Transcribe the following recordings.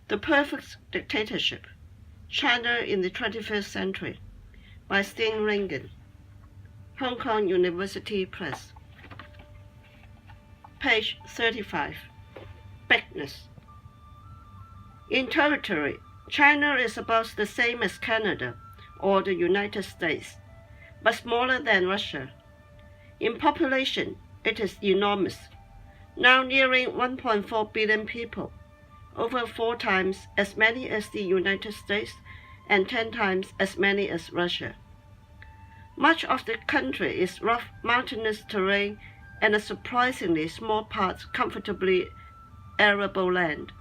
The Perfect Dictatorship, China in the 21st Century, by Stein Ringen, Hong Kong University Press. Page 35. Bigness. In territory, China is about the same as Canada or the United States, but smaller than Russia. In population, it is enormous, now nearing 1.4 billion people, over 4 times as many as the United States and 10 times as many as Russia. Much of the country is rough mountainous terrain and a surprisingly small part comfortably arable land.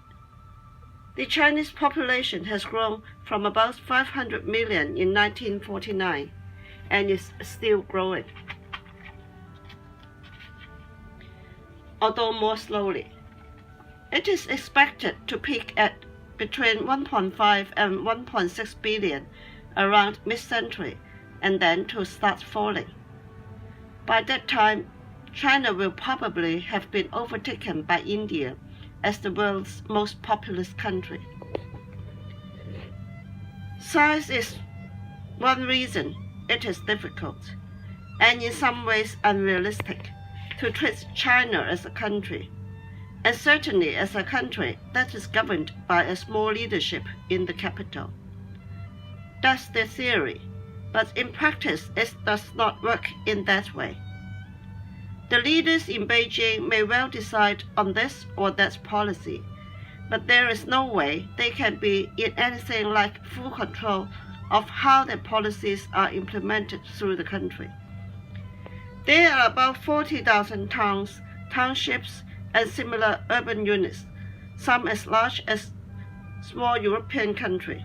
The Chinese population has grown from about 500 million in 1949 and is still growing, although more slowly. It is expected to peak at between 1.5 and 1.6 billion around mid-century and then to start falling. By that time, China will probably have been overtaken by India as the world's most populous country. Size is one reason it is difficult, and in some ways unrealistic, to treat China as a country, and certainly as a country that is governed by a small leadership in the capital. That's the theory, but in practice it does not work in that way. The leaders in Beijing may well decide on this or that policy, but there is no way they can be in anything like full control of how their policies are implemented through the country. There are about 40,000 towns, townships, and similar urban units, some as large as small European country,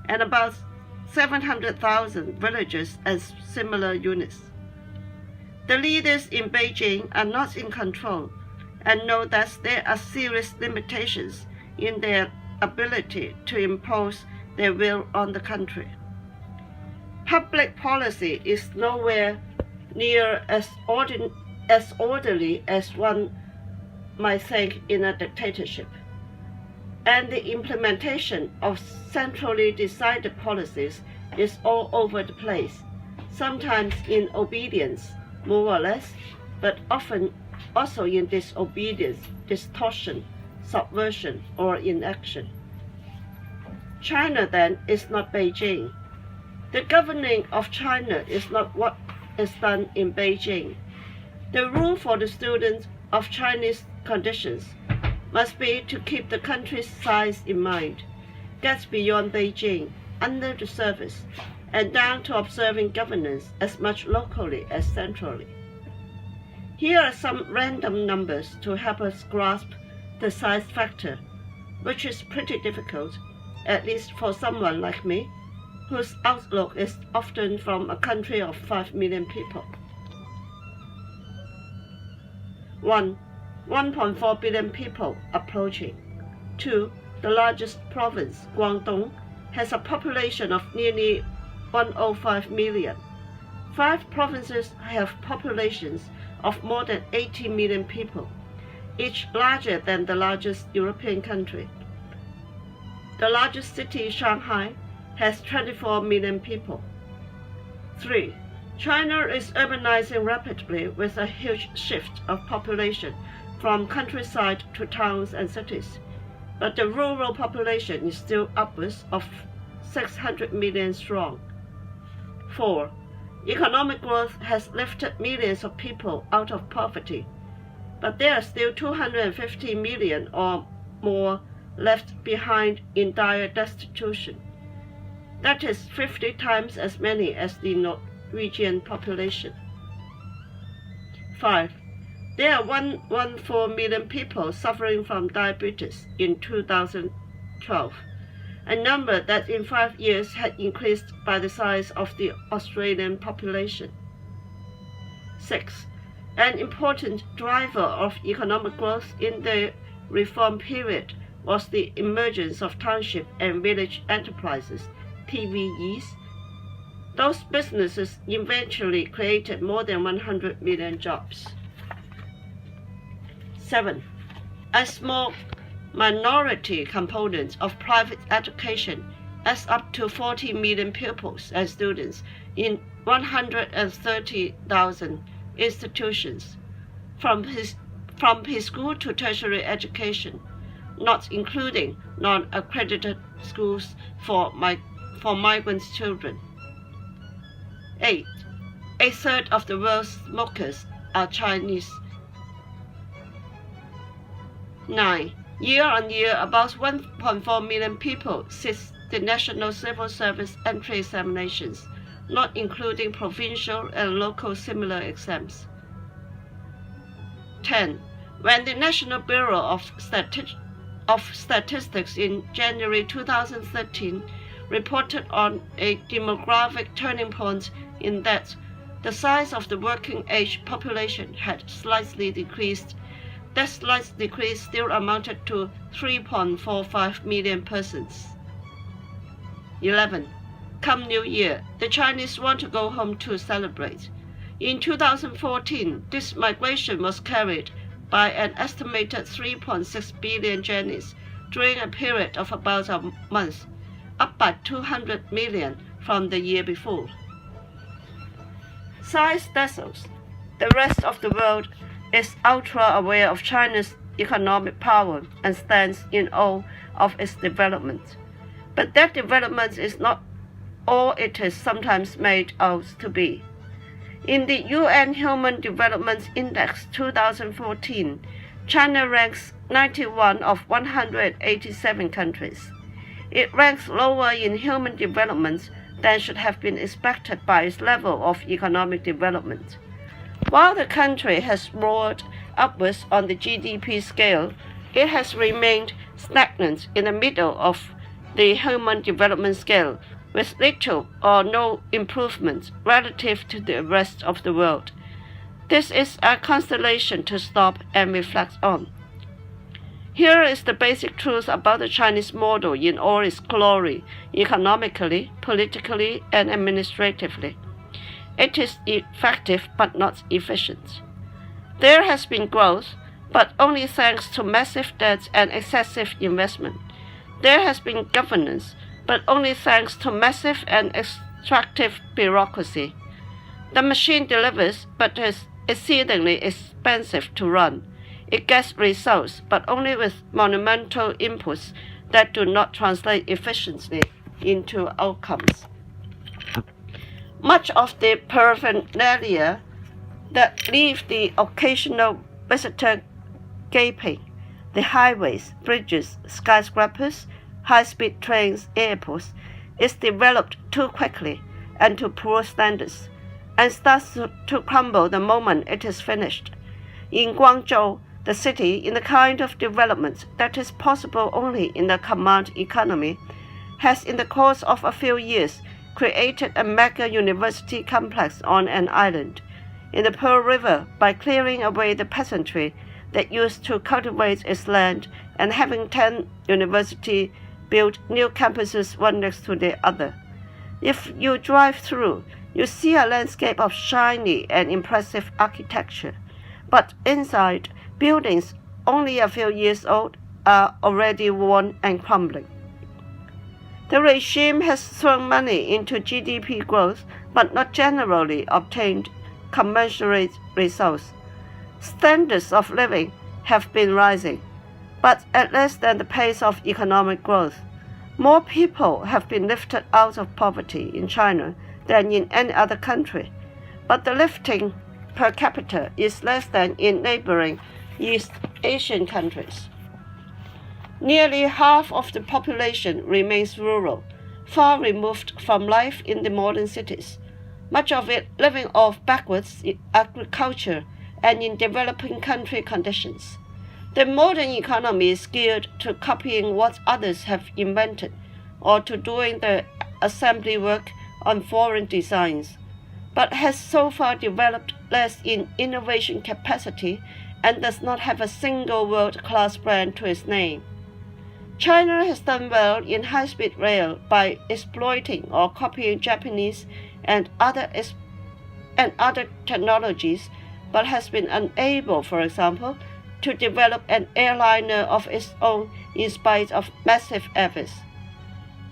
and about 700,000 villages and similar units. The leaders in Beijing are not in control and know that there are serious limitations in their ability to impose their will on the country. Public policy is nowhere near as orderly as one might think in a dictatorship, and the implementation of centrally decided policies is all over the place, sometimes in obedience, more or less, but often also in disobedience, distortion, subversion, or inaction. China, then, is not Beijing. The governing of China is not what is done in Beijing. The rule for the students of Chinese conditions must be to keep the country's size in mind, get beyond Beijing, under the surface, and down to observing governance as much locally as centrally. Here are some random numbers to help us grasp the size factor, which is pretty difficult, at least for someone like me, whose outlook is often from a country of 5 million people. 1. 1.4 billion people approaching. 2. The largest province, Guangdong, has a population of nearly 105 million. 5 provinces have populations of more than 80 million people, each larger than the largest European country. The largest city, Shanghai, has 24 million people. 3. China is urbanizing rapidly with a huge shift of population from countryside to towns and cities, but the rural population is still upwards of 600 million strong. 4. Economic growth has lifted millions of people out of poverty, but there are still 250 million or more left behind in dire destitution. That is 50 times as many as the Norwegian population. 5. There are 114 million people suffering from diabetes in 2012, a number that in 5 years had increased by the size of the Australian population. 6. An important driver of economic growth in the reform period was the emergence of township and village enterprises, TVEs. Those businesses eventually created more than 100 million jobs. 7. A small minority component of private education as up to 40 million pupils and students in 130,000 institutions, from preschool to tertiary education, not including non-accredited schools for migrant children. 8. A third of the world's smokers are Chinese. 9. Year on year, about 1.4 million people sit the National Civil Service entry examinations, not including provincial and local similar exams. 10. When the National Bureau of Statistics in January 2013 reported on a demographic turning point in that the size of the working-age population had slightly decreased, that slight decrease still amounted to 3.45 million persons. 11. Come New Year, the Chinese want to go home to celebrate. In 2014, this migration was carried by an estimated 3.6 billion Chinese during a period of about a month, up by 200 million from the year before. Science dazzles. The rest of the world is ultra-aware of China's economic power and stands in awe of its development. But that development is not all it is sometimes made out to be. In the UN Human Development Index 2014, China ranks 91 of 187 countries. It ranks lower in human development than should have been expected by its level of economic development. While the country has roared upwards on the GDP scale, it has remained stagnant in the middle of the human development scale, with little or no improvement relative to the rest of the world. This is a constellation to stop and reflect on. Here is the basic truth about the Chinese model in all its glory, economically, politically, and administratively. It is effective but not efficient. There has been growth, but only thanks to massive debt and excessive investment. There has been governance, but only thanks to massive and extractive bureaucracy. The machine delivers, but is exceedingly expensive to run. It gets results, but only with monumental inputs that do not translate efficiently into outcomes. Much of the paraphernalia that leave the occasional visitor gaping, the highways, bridges, skyscrapers, high-speed trains, airports, is developed too quickly and to poor standards, and starts to crumble the moment it is finished. In Guangzhou, the city, in the kind of development that is possible only in a command economy, has in the course of a few years created a mega university complex on an island in the Pearl River by clearing away the peasantry that used to cultivate its land and having 10 universities built new campuses one next to the other. If you drive through, you see a landscape of shiny and impressive architecture, but inside, buildings only a few years old are already worn and crumbling. The regime has thrown money into GDP growth, but not generally obtained commensurate results. Standards of living have been rising, but at less than the pace of economic growth. More people have been lifted out of poverty in China than in any other country, but the lifting per capita is less than in neighboring East Asian countries. Nearly half of the population remains rural, far removed from life in the modern cities, much of it living off backwards in agriculture and in developing country conditions. The modern economy is geared to copying what others have invented or to doing the assembly work on foreign designs, but has so far developed less in innovation capacity and does not have a single world-class brand to its name. China has done well in high-speed rail by exploiting or copying Japanese and other technologies, but has been unable, for example, to develop an airliner of its own in spite of massive efforts.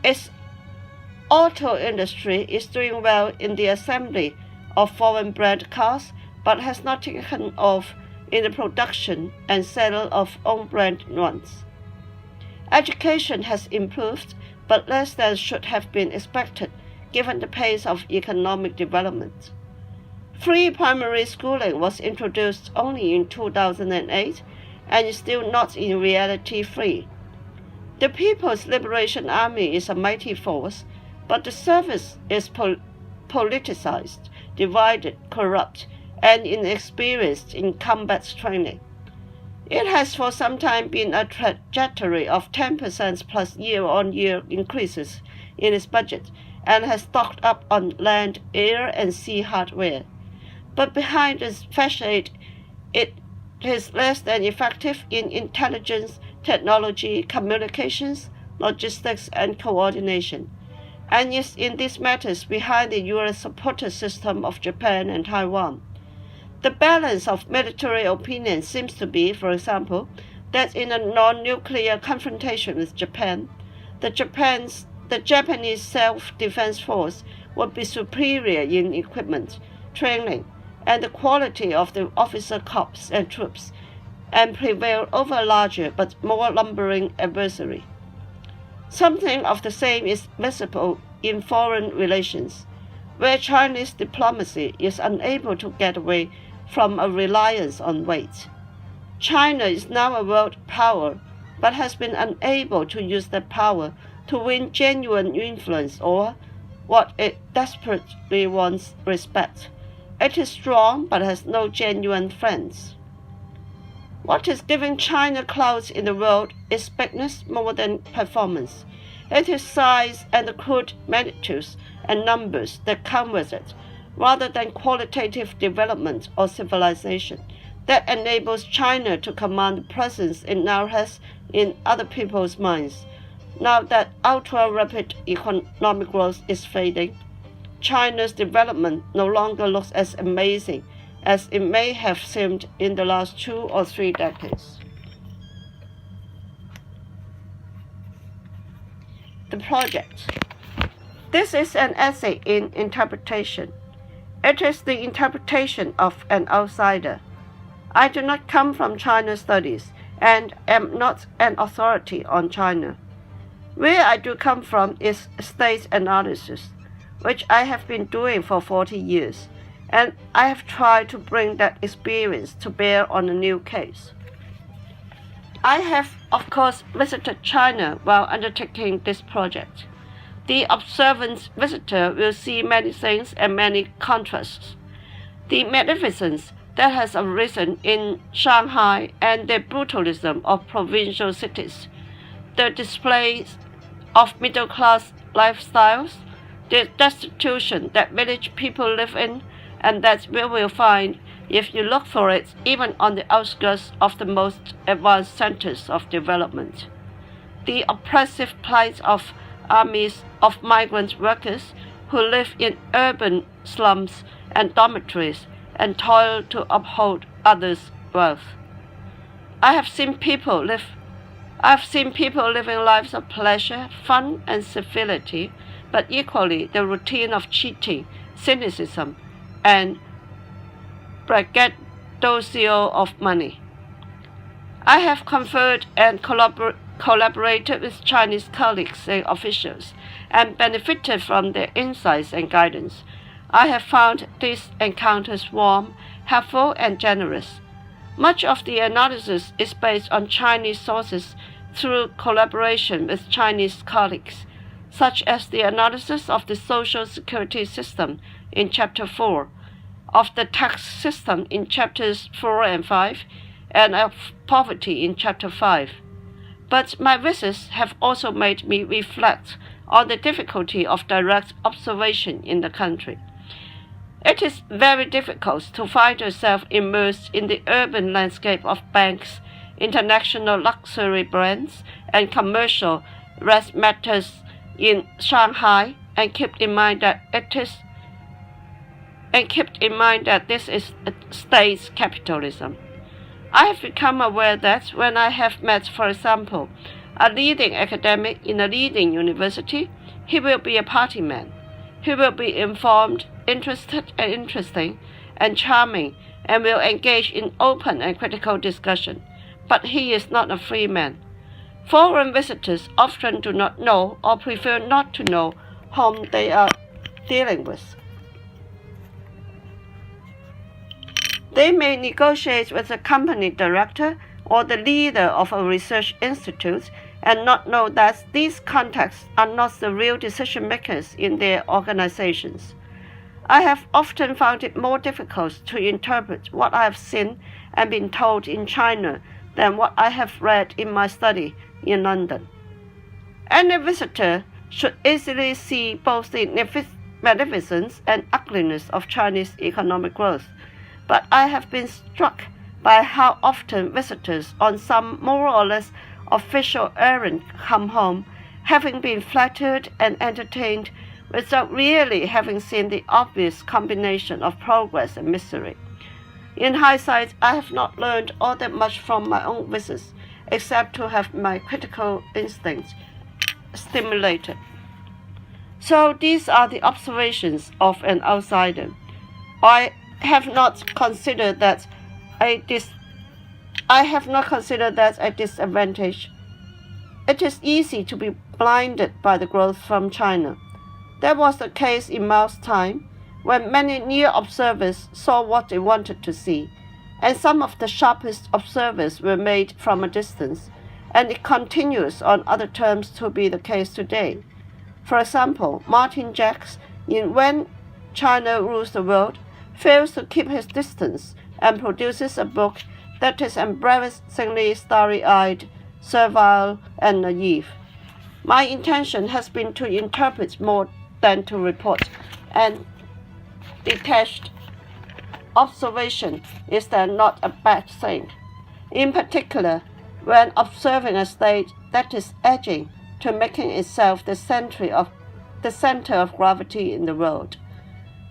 Its auto industry is doing well in the assembly of foreign brand cars, but has not taken off in the production and sale of own brand ones. Education has improved, but less than should have been expected given the pace of economic development. Free primary schooling was introduced only in 2008 and is still not in reality free. The People's Liberation Army is a mighty force, but the service is politicized, divided, corrupt, and inexperienced in combat training. It has for some time been a trajectory of 10% plus year-on-year increases in its budget and has stocked up on land, air, and sea hardware. But behind its facade, it is less than effective in intelligence, technology, communications, logistics, and coordination, and is in these matters behind the U.S. supported system of Japan and Taiwan. The balance of military opinion seems to be, for example, that in a non-nuclear confrontation with Japan, the Japanese self-defense force would be superior in equipment, training, and the quality of the officer corps and troops, and prevail over a larger but more lumbering adversary. Something of the same is visible in foreign relations, where Chinese diplomacy is unable to get away from a reliance on weight. China is now a world power, but has been unable to use that power to win genuine influence or, what it desperately wants, respect. It is strong, but has no genuine friends. What is giving China clout in the world is bigness more than performance. It is size and the crude magnitudes and numbers that come with it, rather than qualitative development or civilization, that enables China to command the presence it now has in other people's minds. Now that ultra-rapid economic growth is fading, China's development no longer looks as amazing as it may have seemed in the last 2 or 3 decades. The project. This is an essay in interpretation. It is the interpretation of an outsider. I do not come from China studies and am not an authority on China. Where I do come from is state analysis, which I have been doing for 40 years, and I have tried to bring that experience to bear on a new case. I have, of course, visited China while undertaking this project. The observant visitor will see many things and many contrasts. The magnificence that has arisen in Shanghai and the brutalism of provincial cities, the displays of middle-class lifestyles, the destitution that village people live in, and that we will find, if you look for it, even on the outskirts of the most advanced centers of development. The oppressive plight of armies of migrant workers who live in urban slums and dormitories and toil to uphold others' wealth. I have seen people living lives of pleasure, fun, and civility, but equally the routine of cheating, cynicism, and braggadocio of money. I have conferred and collaborated with Chinese colleagues and officials and benefited from their insights and guidance. I have found these encounters warm, helpful, and generous. Much of the analysis is based on Chinese sources through collaboration with Chinese colleagues, such as the analysis of the social security system in Chapter 4, of the tax system in Chapters 4 and 5, and of poverty in Chapter 5. But my visits have also made me reflect on the difficulty of direct observation in the country. It is very difficult to find yourself immersed in the urban landscape of banks, international luxury brands, and commercial razzmatazz in Shanghai, and keep in mind that this is state capitalism. I have become aware that when I have met, for example, a leading academic in a leading university, he will be a party man. He will be informed, interested and interesting, and charming, and will engage in open and critical discussion. But he is not a free man. Foreign visitors often do not know or prefer not to know whom they are dealing with. They may negotiate with the company director or the leader of a research institute and not know that these contacts are not the real decision makers in their organizations. I have often found it more difficult to interpret what I have seen and been told in China than what I have read in my study in London. Any visitor should easily see both the magnificence and ugliness of Chinese economic growth, but I have been struck by how often visitors on some more or less official errand come home, having been flattered and entertained without really having seen the obvious combination of progress and misery. In hindsight, I have not learned all that much from my own visits, except to have my critical instincts stimulated. So these are the observations of an outsider. I have not considered that a disadvantage. It is easy to be blinded by the growth from China. That was the case in Mao's time, when many near observers saw what they wanted to see, and some of the sharpest observers were made from a distance, and it continues on other terms to be the case today. For example, Martin Jacques, in When China Rules the World, fails to keep his distance and produces a book that is embarrassingly starry-eyed, servile, and naive. My intention has been to interpret more than to report, and detached observation is then not a bad thing, in particular when observing a state that is edging to making itself the center of gravity in the world.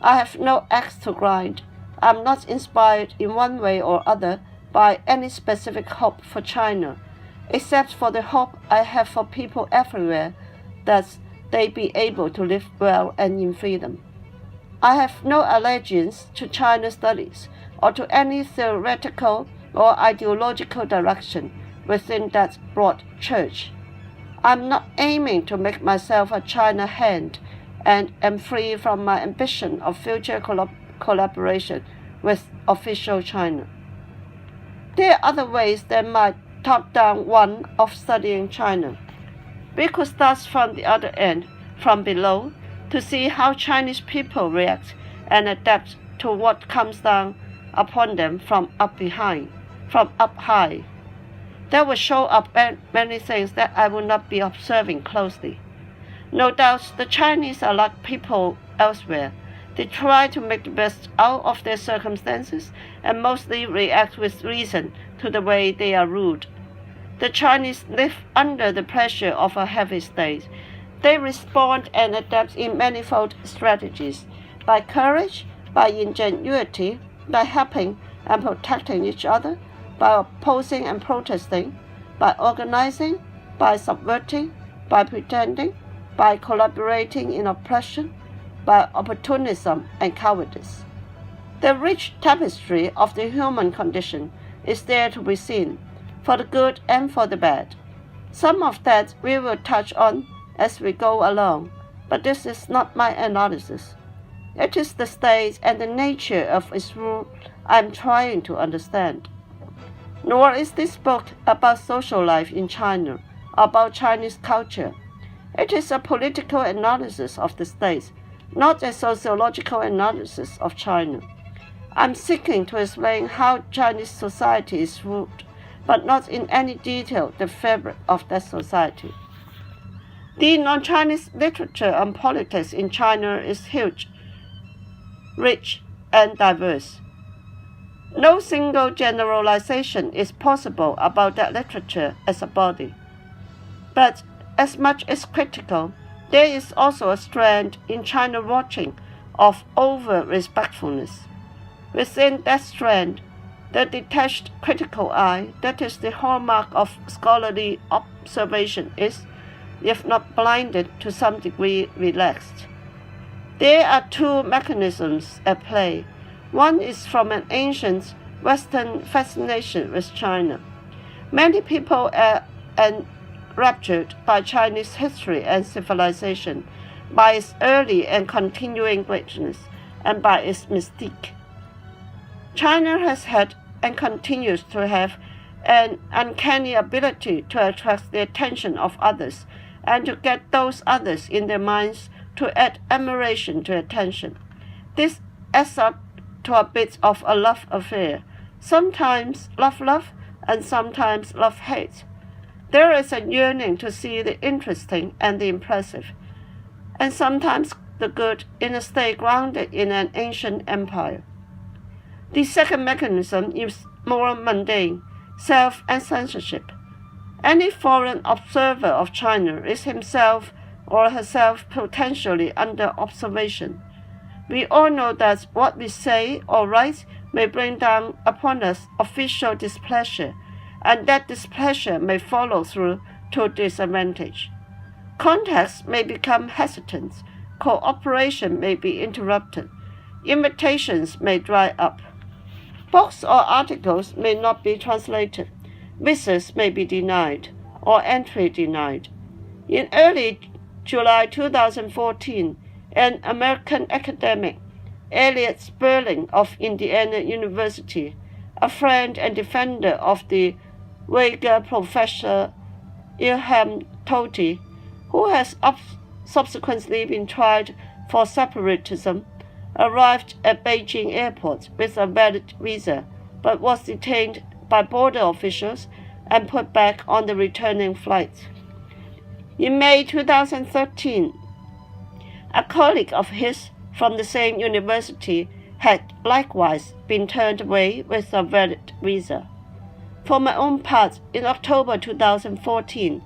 I have no axe to grind. I am not inspired in one way or other by any specific hope for China, except for the hope I have for people everywhere that they be able to live well and in freedom. I have no allegiance to China studies or to any theoretical or ideological direction within that broad church. I am not aiming to make myself a China hand and am free from my ambition of future collaboration with official China. There are other ways than my top-down one of studying China. We could start from the other end, from below, to see how Chinese people react and adapt to what comes down upon them from up high. That will show up many things that I will not be observing closely. No doubt the Chinese are like people elsewhere. They try to make the best out of their circumstances and mostly react with reason to the way they are ruled. The Chinese live under the pressure of a heavy state. They respond and adapt in manifold strategies, by courage, by ingenuity, by helping and protecting each other, by opposing and protesting, by organizing, by subverting, by pretending, by collaborating in oppression, by opportunism and cowardice. The rich tapestry of the human condition is there to be seen, for the good and for the bad. Some of that we will touch on as we go along, but this is not my analysis. It is the state and the nature of its rule I am trying to understand. Nor is this book about social life in China, about Chinese culture. It is a political analysis of the state, not a sociological analysis of China. I am seeking to explain how Chinese society is ruled, but not in any detail the fabric of that society. The non-Chinese literature on politics in China is huge, rich, and diverse. No single generalization is possible about that literature as a body. But as much as critical, there is also a strand in China watching of over-respectfulness. Within that strand, The detached critical eye, that is the hallmark of scholarly observation, is, if not blinded, to some degree relaxed. There are two mechanisms at play. One is from an ancient Western fascination with China. Many people are enraptured by Chinese history and civilization, by its early and continuing greatness, and by its mystique. China has had and continues to have an uncanny ability to attract the attention of others and to get those others in their minds to add admiration to attention. This adds up to a bit of a love affair, sometimes love and sometimes love-hate. There is a yearning to see the interesting and the impressive, and sometimes the good in a state grounded in an ancient empire. The second mechanism is more mundane, self and censorship. Any foreign observer of China is himself or herself potentially under observation. We all know that what we say or write may bring down upon us official displeasure, and that displeasure may follow through to disadvantage. Contacts may become hesitant, cooperation may be interrupted, invitations may dry up. Books or articles may not be translated, visas may be denied, or entry denied. In early July 2014, an American academic, Elliot Sperling of Indiana University, a friend and defender of the Uyghur professor Ilham Tohti, who has subsequently been tried for separatism, arrived at Beijing airport with a valid visa, but was detained by border officials and put back on the returning flight. In May 2013, a colleague of his from the same university had likewise been turned away with a valid visa. For my own part, in October 2014,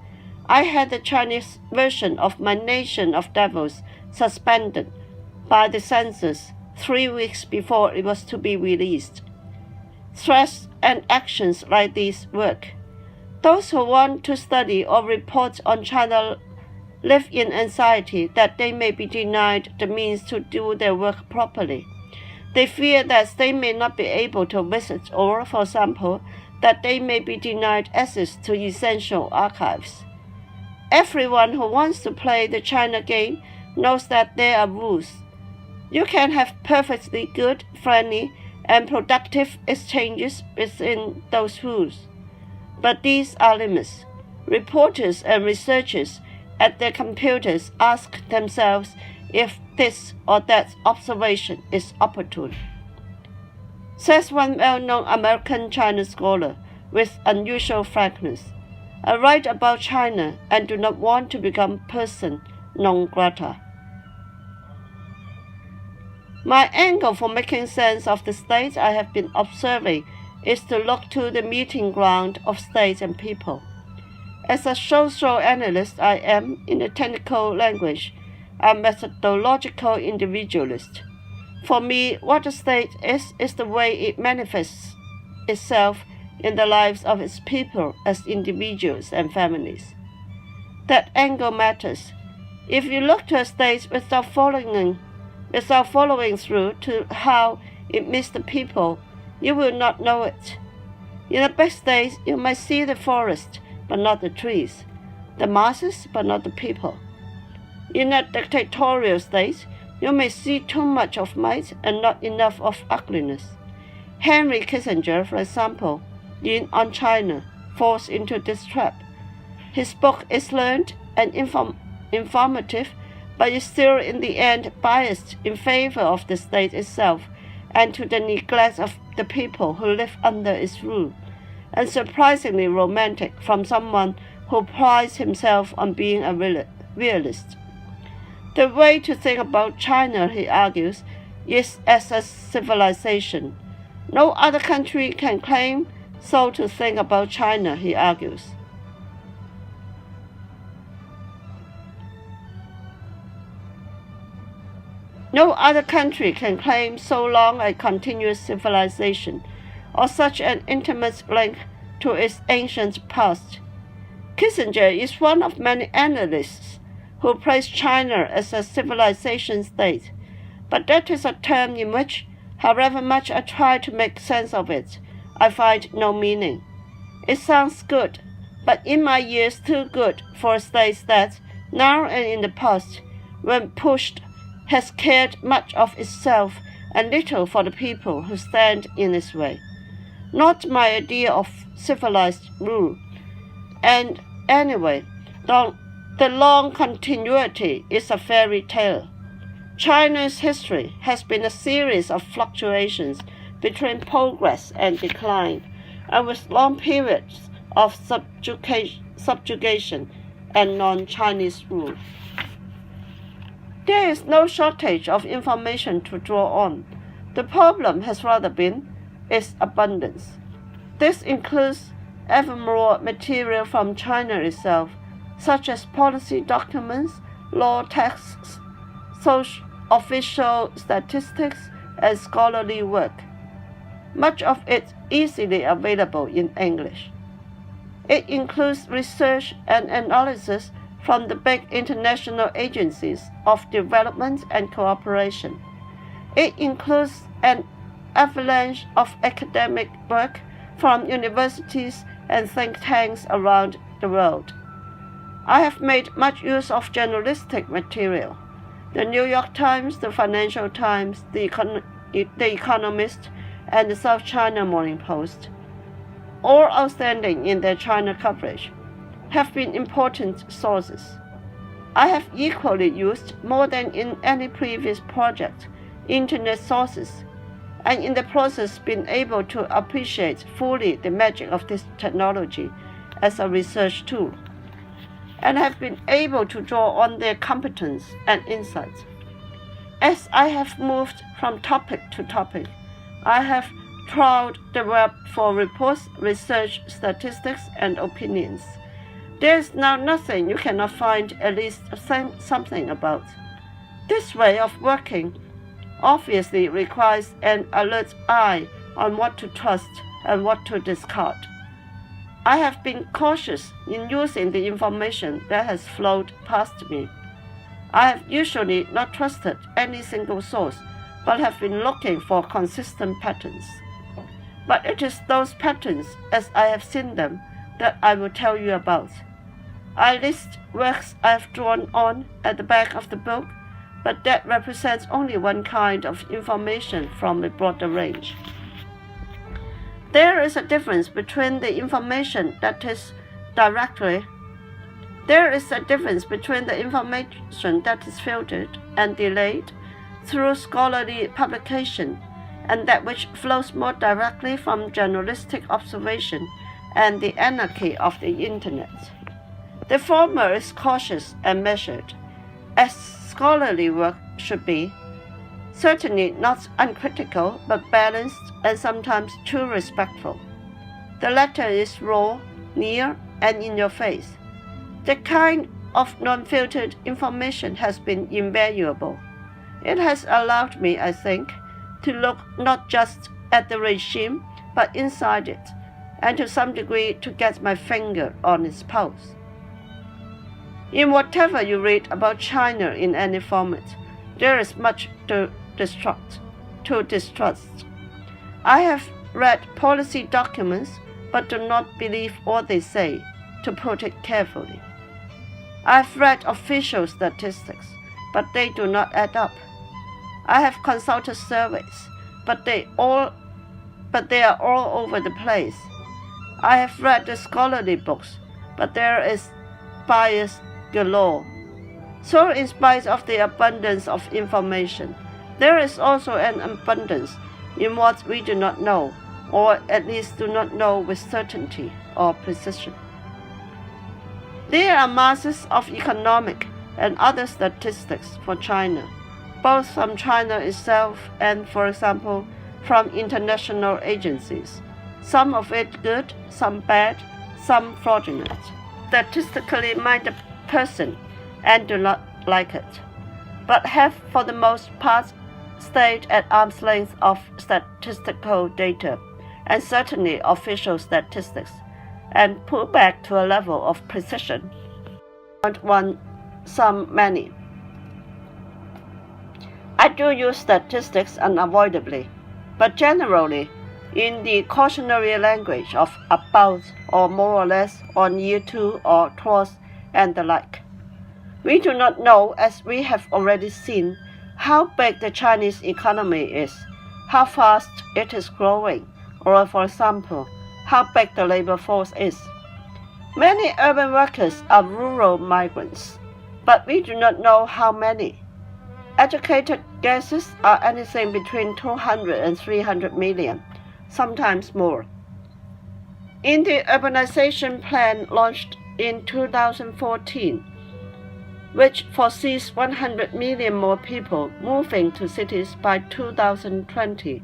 I had the Chinese version of My Nation of Devils suspended by the censors 3 weeks before it was to be released. Threats and actions like these work. Those who want to study or report on China live in anxiety that they may be denied the means to do their work properly. They fear that they may not be able to visit or, for example, that they may be denied access to essential archives. Everyone who wants to play the China game knows that there are rules. You can have perfectly good, friendly, and productive exchanges within those rules. But these are limits. Reporters and researchers at their computers ask themselves if this or that observation is opportune. Says one well-known American China scholar with unusual frankness, I write about China and do not want to become person non grata. My angle for making sense of the states I have been observing is to look to the meeting ground of states and people. As a social analyst, I am, in the technical language, a methodological individualist. For me, what a state is the way it manifests itself in the lives of its people as individuals and families. That angle matters. If you look to a state without following through to how it meets the people, you will not know it. In a big state, you might see the forest, but not the trees, the masses, but not the people. In a dictatorial state, you may see too much of might and not enough of ugliness. Henry Kissinger, for example, On China, falls into this trap. His book is learned and informative, but is still in the end biased in favor of the state itself and to the neglect of the people who live under its rule, and surprisingly romantic from someone who prides himself on being a realist. The way to think about China, he argues, is as a civilization. No other country can claim so to think about China, he argues. No other country can claim so long a continuous civilization. or such an intimate link to its ancient past. Kissinger is one of many analysts who praise China as a civilization state, but that is a term in which, however much I try to make sense of it, I find no meaning. It sounds good, but in my ears too good for a state that, now and in the past, when pushed, has cared much of itself and little for the people who stand in its way. Not my idea of civilized rule. And anyway, the long continuity is a fairy tale. China's history has been a series of fluctuations between progress and decline, and with long periods of subjugation and non-Chinese rule. There is no shortage of information to draw on. The problem has rather been its abundance. This includes ever more material from China itself, such as policy documents, law texts, official statistics, and scholarly work, much of it easily available in English. It includes research and analysis from the big international agencies of development and cooperation. It includes an avalanche of academic work from universities and think tanks around the world. I have made much use of journalistic material. The New York Times, the Financial Times, the Economist, and the South China Morning Post, all outstanding in their China coverage, have been important sources. I have equally used, more than in any previous project, Internet sources, and in the process been able to appreciate fully the magic of this technology as a research tool, and have been able to draw on their competence and insights. As I have moved from topic to topic, I have trawled the web for reports, research, statistics, and opinions. There is now nothing you cannot find at least something about. This way of working obviously requires an alert eye on what to trust and what to discard. I have been cautious in using the information that has flowed past me. I have usually not trusted any single source, but have been looking for consistent patterns. But it is those patterns, as I have seen them, that I will tell you about. I list works I have drawn on at the back of the book, but that represents only one kind of information from a broader range. There is a difference between the information that is filtered and delayed through scholarly publication, and that which flows more directly from journalistic observation and the anarchy of the Internet. The former is cautious and measured, as scholarly work should be, certainly not uncritical, but balanced and sometimes too respectful. The latter is raw, near, and in your face. The kind of non-filtered information has been invaluable. It has allowed me, I think, to look not just at the regime, but inside it, and to some degree to get my finger on its pulse. In whatever you read about China in any format, there is much to distrust. I have read policy documents, but do not believe all they say, to put it carefully. I have read official statistics, but they do not add up. I have consulted surveys, but they are all over the place. I have read the scholarly books, but there is bias galore. So in spite of the abundance of information, there is also an abundance in what we do not know, or at least do not know with certainty or precision. There are masses of economic and other statistics for China, both from China itself and, for example, from international agencies, some of it good, some bad, some fraudulent. Statistically minded person and do not like it, but have for the most part stayed at arm's length of statistical data, and certainly official statistics, and put back to a level of precision. One, some, many. I do use statistics unavoidably, but generally, in the cautionary language of about or more or less on year 2 or towards and the like. We do not know, as we have already seen, how big the Chinese economy is, how fast it is growing, or for example, how big the labor force is. Many urban workers are rural migrants, but we do not know how many. Educated guesses are anything between 200 and 300 million, sometimes more. In the urbanization plan launched in 2014, which foresees 100 million more people moving to cities by 2020,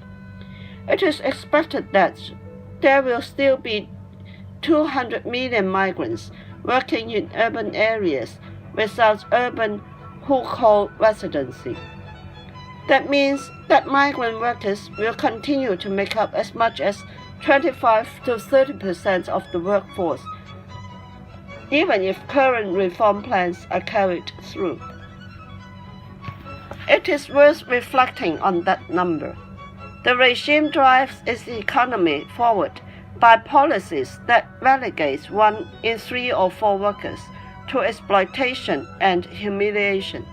it is expected that there will still be 200 million migrants working in urban areas without urban hukou residency. That means that migrant workers will continue to make up as much as 25 to 30% of the workforce, even if current reform plans are carried through. It is worth reflecting on that number. The regime drives its economy forward by policies that relegate 1 in 3 or 4 workers to exploitation and humiliation.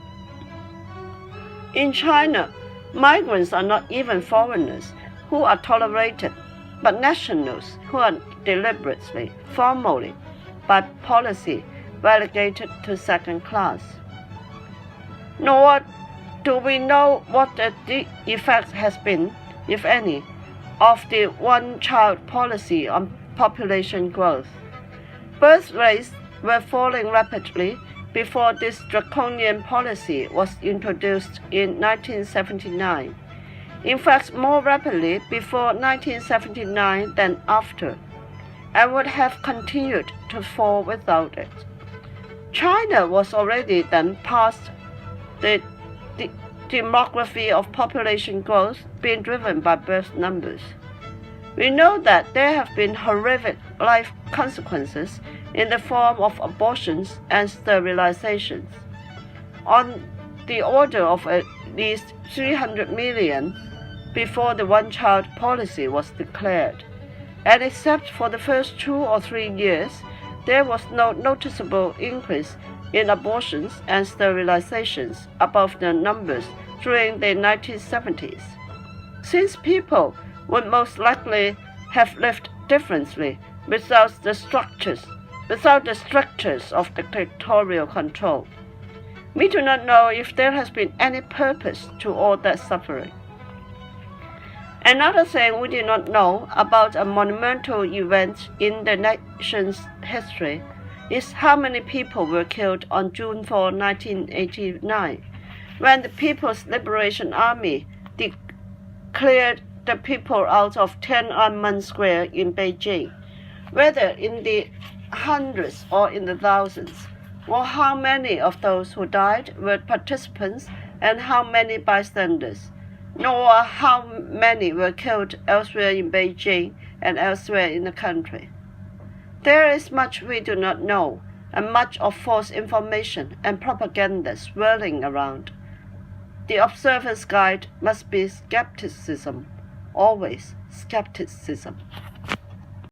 In China, migrants are not even foreigners who are tolerated, but nationals who are deliberately, formally, by policy, relegated to second class. Nor do we know what the effect has been, if any, of the one-child policy on population growth. Birth rates were falling rapidly before this draconian policy was introduced in 1979. In fact, more rapidly before 1979 than after, and would have continued to fall without it. China was already then past the demography of population growth being driven by birth numbers. We know that there have been horrific life consequences in the form of abortions and sterilizations, on the order of at least 300 million before the one-child policy was declared, and except for the first 2 or 3 years, there was no noticeable increase in abortions and sterilizations above the numbers during the 1970s. Since people would most likely have lived differently without the structures of dictatorial control. We do not know if there has been any purpose to all that suffering. Another thing we do not know about a monumental event in the nation's history is how many people were killed on June 4, 1989, when the People's Liberation Army declared the people out of Tiananmen Square in Beijing, whether in the hundreds or in the thousands, or how many of those who died were participants and how many bystanders, nor how many were killed elsewhere in Beijing and elsewhere in the country. There is much we do not know, and much of false information and propaganda swirling around. The observer's guide must be skepticism, always skepticism.